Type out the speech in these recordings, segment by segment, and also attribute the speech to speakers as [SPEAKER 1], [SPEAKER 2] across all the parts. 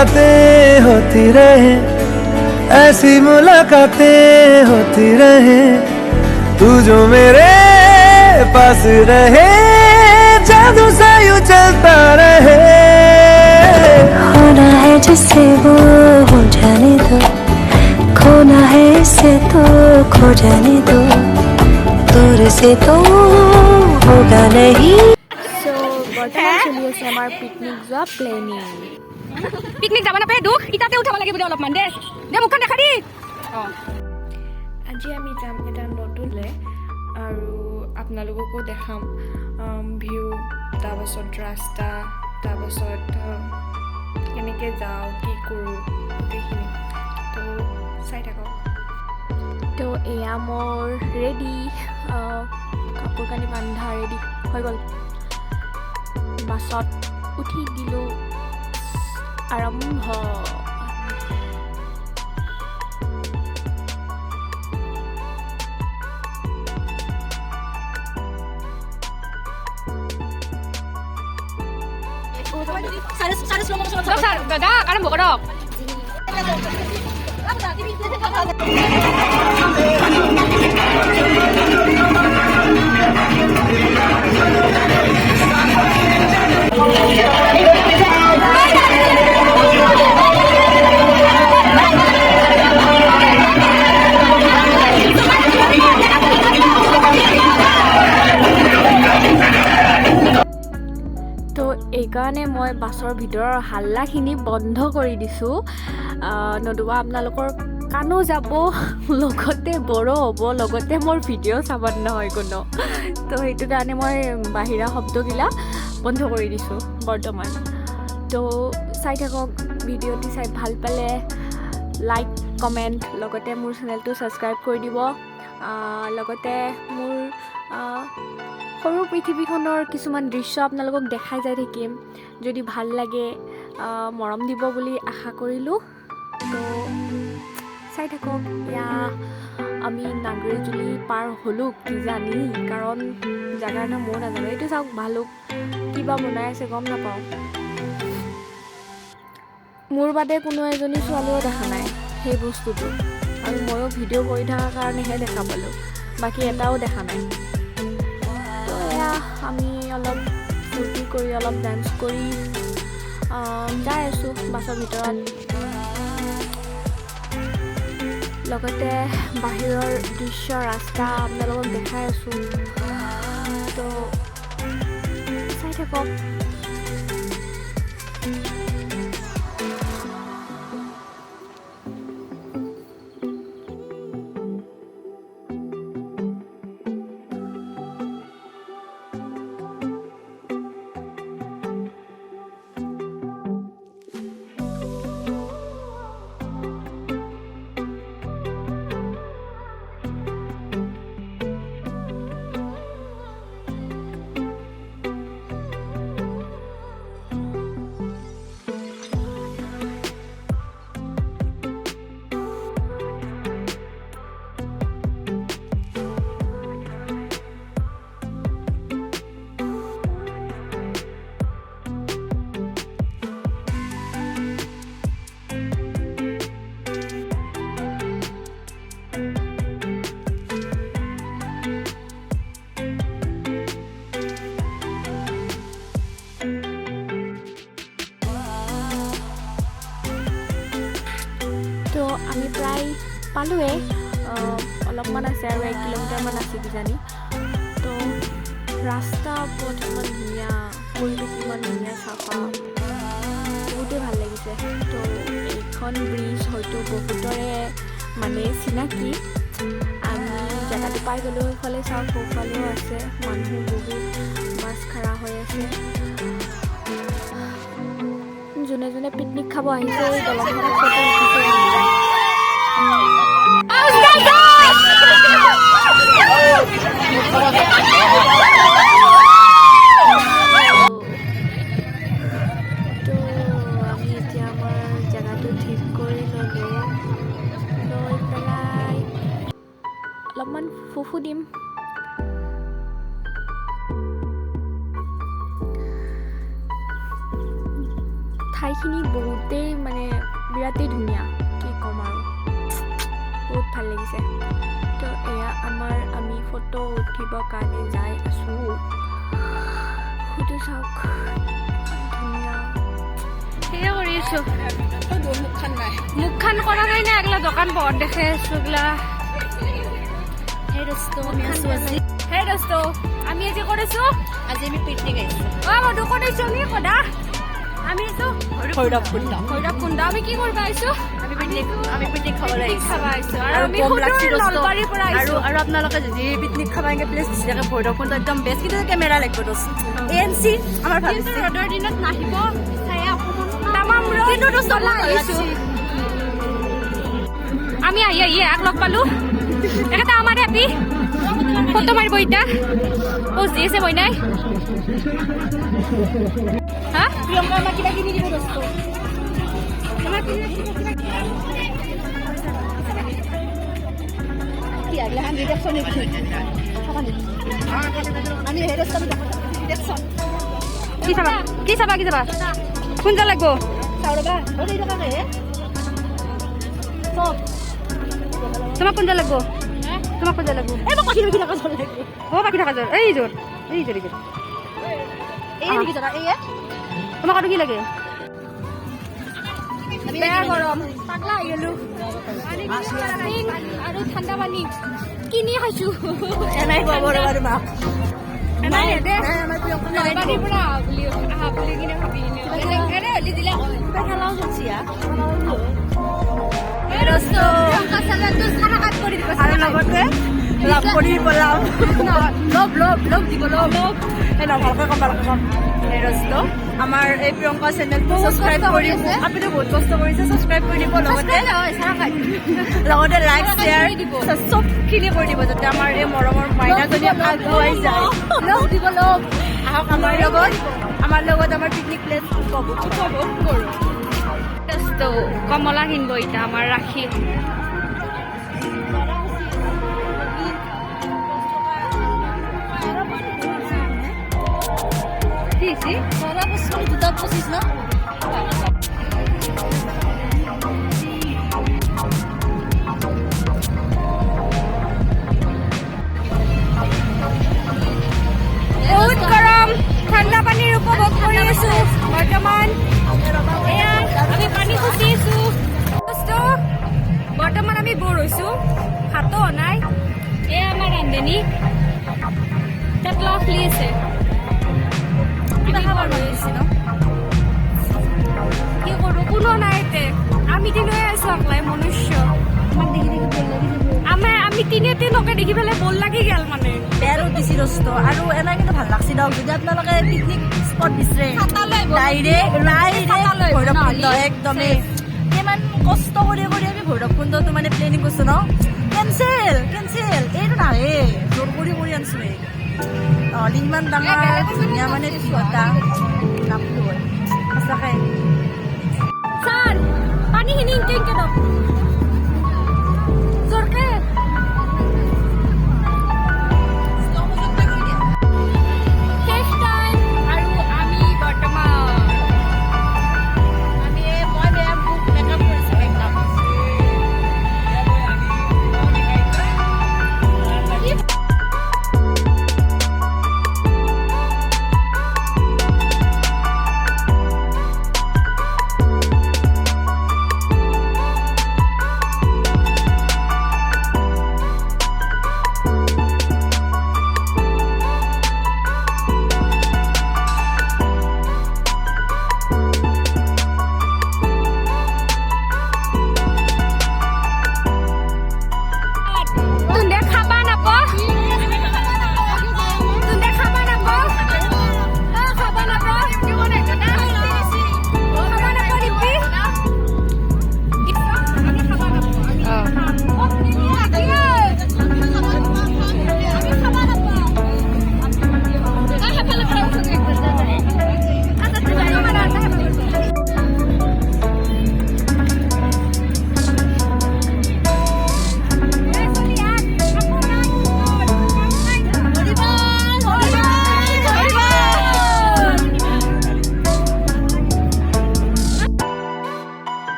[SPEAKER 1] बातें होती रहे, ऐसी मुलाकातें होती रहे, तू जो मेरे पास रहे, जादू सा यूं चलता रहे।
[SPEAKER 2] होना है जिससे वो हो जाने दो, खोना है इससे तो खो जाने दो, दूर से तो होगा नहीं।
[SPEAKER 3] So, বৰ্তমান চলি আছে আমাৰ পিকনিক যোৱা প্লেনিং।
[SPEAKER 4] পিকনিক যাব নাপায় দুখ, ইটাতে উঠাব লাগে বুলি অলপমান দে মুখখন দেখা দি।
[SPEAKER 3] আজি আমি যাম এটা নতুনলে আৰু আপোনালোককো দেখাম ভিউ, তাৰপাছত ৰাস্তা, তাৰপাছত কেনেকৈ যাওঁ, কি কৰোঁ গোটেইখিনি। তো চাই থাকক। তো এয়া মোৰ ৰেডি, কাপোৰ কানি বান্ধা ৰেডি হৈ গ'ল। বাছত উঠি দিলোঁ, আৰম্ভ।
[SPEAKER 4] দাদা আৰম্ভ কৰক।
[SPEAKER 3] তো এইকাৰণে মই বাছৰ ভিতৰৰ হাল্লাখিনি বন্ধ কৰি দিছোঁ, নতুবা আপোনালোকৰ কাণো যাব, লগতে বড়ো হ'ব, লগতে মোৰ ভিডিঅ' চাব নহয় কোনো। তো সেইটো কাৰণে মই বাহিৰা শব্দগিলা বন্ধ কৰি দিছোঁ বৰ্তমান। তো চাই থাকক, ভিডিঅ'টি চাই ভাল পালে লাইক, কমেণ্ট, লগতে মোৰ চেনেলটো ছাবস্ক্ৰাইব কৰি দিব। লগতে মোৰ সৰু পৃথিৱীখনৰ কিছুমান দৃশ্য আপোনালোকক দেখাই যাই থাকিম। যদি ভাল লাগে মৰম দিব বুলি আশা কৰিলোঁ। তো চাই থাকক। এয়া আমি নাগৰিজুলি পাৰ হ'লোঁ কিজানি, কাৰণ জেগাৰ নাম ময়ো নাজানো। এইটো চাওক, ভালুক কিবা বনাই আছে গম নাপাওঁ। মোৰ বাদে কোনো এজনী ছোৱালীও দেখা নাই সেই বস্তুটো, আৰু ময়ো ভিডিঅ' কৰি থকাৰ কাৰণেহে দেখা পালোঁ, বাকী এটাও দেখা নাই। তো এয়া আমি অলপ ফূৰ্তি কৰি, অলপ ডান্স কৰি যাই আছোঁ বাছৰ ভিতৰত। লগতে বাহিৰৰ দৃশ্য, ৰাস্তা আপোনালোকক দেখাই আছোঁ। তো চাই থাকক। তো আমি প্ৰায় পালোঁৱে, অলপমান আছে আৰু 1 কিলোমিটাৰমান আছে কিজানি। তো ৰাস্তা পথ ইমান ধুনীয়া, পৰিৱেশ ইমান ধুনীয়া, চাফা, বহুতেই ভাল লাগিছে। তো এইখন ব্ৰিজ হয়তো বহুতৰে মানে চিনাকি। আমি জেগাটো পাই গ'লোঁ। সেইফালে চাওক, সৌফালেও আছে মানুহ বহুত, বাছ খাৰা হৈ আছে। যোনে যোনে পিকনিক খাব আহিছে এই দলংখনত ফটো উঠিছে। তো আমি এতিয়া আমাৰ জেগাটো ঠিক কৰি ল'লোঁ, লৈ পেলাই অলপমান ফুফু দিম। ঠাইখিনি বহুতেই মানে বিৰাটেই ধুনীয়া, কি ক'ম আৰু বহুত ভাল লাগিছে। তো এয়া আমি ফটো উঠিবৰ কাৰণে যাই আছোঁ। সেইটো চাওক ধুনীয়া, সেয়ে কৰি আছোঁ। মুখখান কৰা নাই না, এগলা দোকান বহুত দেখাই আছোঁ এগলা। সেই দোস্ত আমি আজি ক'ত আছোঁ?
[SPEAKER 4] আজি আমি পিকনিক আহিছোঁ।
[SPEAKER 3] মধু ক'ত আহিছোঁ? আমি সদা আমি আছোঁ ভৈৰৱকুণ্ড। আমি কি কৰিব আহিছোঁ?
[SPEAKER 4] আমি পিকনিক খাবলৈ আহিছোঁ।
[SPEAKER 3] খাব আহিছোঁ আৰু আমি নলবাৰীৰ পৰা আহিছোঁ।
[SPEAKER 4] আৰু আপোনালোকে যদি পিকনিক খাব আহে প্লিজ ধুনীয়াকৈ ভৈৰৱকুণ্ড একদম বেষ্ট, কিন্তু কেমেৰা লাগিব দোষ ANC আমাৰ ভাবিছে
[SPEAKER 3] ৰ'দৰ দিনত নাহিব, তামাম ৰ'দ কিন্তু দোস্ত আহিছোঁ। আমি আহি এক লগ পালোঁ, এটা আমাৰ হেপি ফটো মাৰিব এতিয়া। পোজ দি আছে মই নাই হা
[SPEAKER 4] প্ৰিয়ংকা আমাক কিবা কিনি দিব দোষ আমি
[SPEAKER 3] কি চাবা কোনটা লাগব তোমাক কোনটা লাগব? পাখি থকা জোৰ এই জোৰ তোমাক আৰু কি লাগে? বেয়া গৰম পাগলা হৈ গ'লো আৰু ঠাণ্ডা পানী কিনি খাইছোঁ।
[SPEAKER 4] এনেই খোৱাব ৰবা তোমাক
[SPEAKER 3] নলবাৰীৰ পৰা আহা বুলি কিনে ভাবি কিনে দিলে
[SPEAKER 4] খেলাও চলছি
[SPEAKER 3] আৰু লগতে
[SPEAKER 4] লাভ কৰি পলাম
[SPEAKER 3] লভ দিব লভ
[SPEAKER 4] ভালকৈ ক'ব লাগিব ৰস্ত আমাৰ এই প্ৰিয়ংকা চেনেলটো ছাবস্ক্ৰাইব কৰিব। আপুনি বহুত কষ্ট কৰিছে, ছাবস্ক্ৰাইব কৰি দিব, লগতে লাইক শ্বেয়াৰ চবখিনি কৰি দিব, যাতে আমাৰ এই মৰমৰ মাইনাজনী আগুৱাই যায়।
[SPEAKER 3] লভ দিব লভ
[SPEAKER 4] আহক আমাৰ লগত আমাৰ পিকনিক প্লেচ উপভোগ কৰোঁ।
[SPEAKER 3] কমলা কিনব এতিয়া আমাৰ ৰাখি বহুত গৰম, ঠাণ্ডা পানীৰ উপভোগ কৰি আছো বৰ্তমান। এয়া আমি পানী খুচি আছো। বৰ্তমান আমি বৰ হৈছো, ভাতো নাই। এয়া আমাৰ ৰান্ধনী পেটলা খুলি আছে, কিবা খাব লৈ আছে ন, কি কৰো কোনো নাই এতে। আমি তিনিয়ে আছো অকলাই মনুষ্য। আমি তিনিওকে দেখি পেলাই বল লাগি গেল মানে।
[SPEAKER 4] বেয়া ৰ'দ দিছি দোস্ত, আৰু এনে কিন্তু ভাল লাগছি দিয়ক। যদি আপোনালোকে পিকনিক স্পট বিচাৰে ভৈৰৱকুণ্ড একদমেই ইমান কষ্ট কৰি আমি ভৈৰৱকুণ্ডটো মানে প্লেনিং কৰিছো ন, কেনচেল এইটো নাহে, জোৰ কৰি আনছো নহ'লে ইমান ডাঙৰ ধুনীয়া মানে ভিউটা নাপলো হয় সঁচাকে।
[SPEAKER 3] ছাৰ পানীখিনি ইনকে দক জোৰকে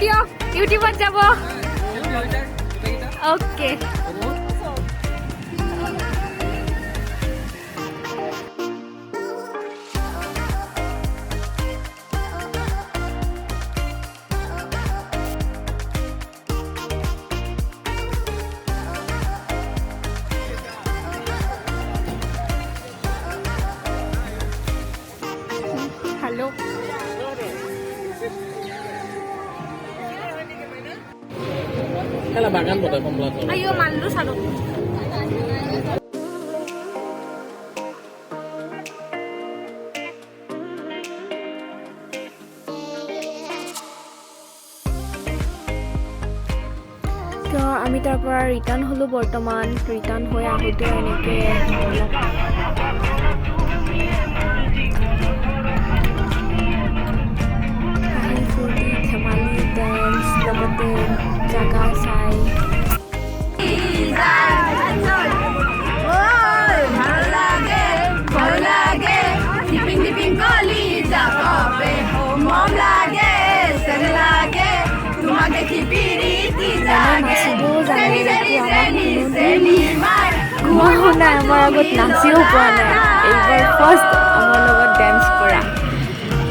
[SPEAKER 3] দিয়ক ইউটিউবত যাব okay Hello.
[SPEAKER 5] Kala bagan bodoh komplit.
[SPEAKER 3] Ayo mandu salo. তো আমি তাৰ পৰা ৰিটাৰ্ণ হ'লো বৰ্তমান ৰিটাৰ্ণ হৈ আহোঁতে এনেকৈ হাঁহি ফূৰ্তি ধেমালি ডেন্স লগতে জাগা চাই নাচিবও জানে শুনা আমাৰ আগত নাচিও পোৱা নাই এইবাৰ ফাৰ্ষ্ট আমাৰ লগত ডেন্স কৰা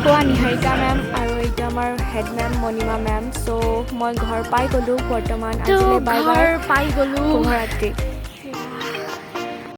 [SPEAKER 3] কোৱা নিহাৰিকা মেম আৰু এইটো আমাৰ হেড মেম মণিমা মেম চ' মই ঘৰ পাই গ'লোঁ বৰ্তমান আজিলৈ বাই বাই পাই গ'লোঁ শুভৰাত্ৰি